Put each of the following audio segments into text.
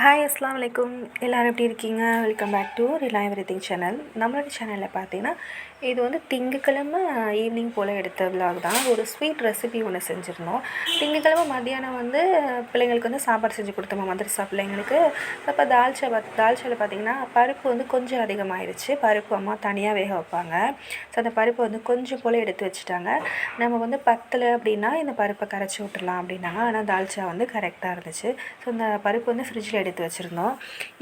Hi அஸ்ஸலாமு அலைக்கும். எல்லோரும் எப்படி இருக்கீங்க? Welcome back to rely everything channel. நம்மளோட சேனலில் பார்த்தீங்கன்னா இது வந்து திங்கக்கிழமை ஈவினிங் போல் எடுத்த விலாக் தான். ஒரு ஸ்வீட் ரெசிபி ஒன்று செஞ்சுருந்தோம். திங்கக்கிழமை மத்தியானம் வந்து பிள்ளைங்களுக்கு வந்து சாப்பாடு செஞ்சு கொடுத்தோம், மதரசா பிள்ளைங்களுக்கு. அப்போ தால்ச்சாவில் பார்த்திங்கன்னா பருப்பு வந்து கொஞ்சம் அதிகமாகிடுச்சு. பருப்பு அம்மா தனியாக வேக வைப்பாங்க. ஸோ அந்த பருப்பை வந்து கொஞ்சம் போல் எடுத்து வச்சுட்டாங்க. நம்ம வந்து பத்தலை அப்படின்னா இந்த பருப்பை கரைச்சி விட்டுறலாம் அப்படின்னாங்க. ஆனால் தால்ச்சா வந்து கரெக்டாக இருந்துச்சு. ஸோ இந்த பருப்பு வந்து ஃப்ரிட்ஜில் எடுத்து வச்சுருந்தோம்.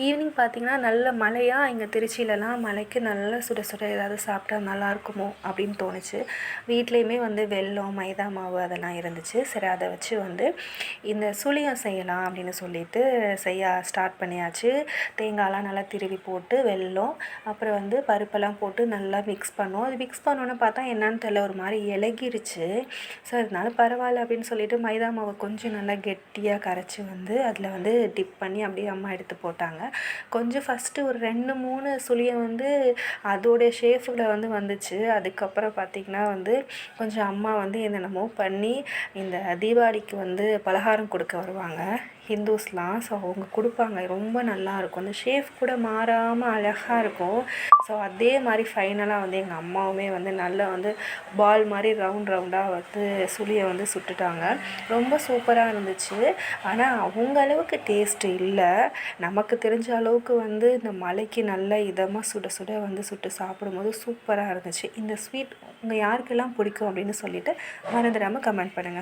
ஈவினிங் பார்த்திங்கன்னா நல்ல மழையாக இங்கே திருச்சியிலலாம் மழைக்கு நல்லா சுட சுட ஏதாவது சாப்பிட்டா நல்லாயிருக்குமோ அப்படின்னு தோணுச்சு. வீட்லேயுமே வந்து வெல்லம், மைதா மாவு அதெல்லாம் இருந்துச்சு. சரி, அதை வச்சு வந்து இந்த சுழியம் செய்யலாம் அப்படின்னு சொல்லிட்டு ஸ்டார்ட் பண்ணியாச்சு. தேங்காயெலாம் நல்லா திருவி போட்டு வெல்லம் அப்புறம் வந்து பருப்பெல்லாம் போட்டு நல்லா மிக்ஸ் பண்ணோம். அது மிக்ஸ் பண்ணோன்னு பார்த்தா என்னன்னு தெரியல, ஒரு மாதிரி இலகிருச்சு. ஸோ அதனால பரவாயில்ல அப்படின்னு சொல்லிட்டு மைதா மாவை கொஞ்சம் நல்லா கெட்டியாக கரைச்சி வந்து அதில் வந்து டிப் பண்ணி அப்படியே அம்மா எடுத்து போட்டாங்க. கொஞ்சம் ஃபஸ்ட்டு ஒரு 2-3 சுழியம் வந்து அதோடைய ஷேஃபில் வந்து வந்துச்சு. அதுக்கப்புறம் பார்த்திங்கன்னா வந்து கொஞ்சம் அம்மா வந்து என்னென்னமோ பண்ணி இந்த தீபாவளிக்கு வந்து பலகாரம் கொடுக்க வருவாங்க ஹிந்துஸ்லாம். ஸோ அவங்க கொடுப்பாங்க, ரொம்ப நல்லாயிருக்கும். அந்த ஷேஃப் கூட மாறாமல் அழகாக இருக்கும். ஸோ அதே மாதிரி ஃபைனலாக வந்து எங்கள் அம்மாவுமே வந்து நல்லா வந்து பால் மாதிரி ரவுண்டாக வந்து சுழியை வந்து சுட்டுட்டாங்க. ரொம்ப சூப்பராக இருந்துச்சு. ஆனால் அவங்க அளவுக்கு டேஸ்ட்டு இல்லை. நமக்கு தெரிஞ்ச அளவுக்கு வந்து இந்த மழைக்கு நல்ல இதமாக சுட சுட வந்து சுட்டு சாப்பிடும்போது சூப்பராக இருந்துச்சு. இந்த ஸ்வீட் உங்கள் யாருக்கெல்லாம் பிடிக்கும் அப்படின்னு சொல்லிவிட்டு மறந்துடாமல் கமெண்ட் பண்ணுங்கள்.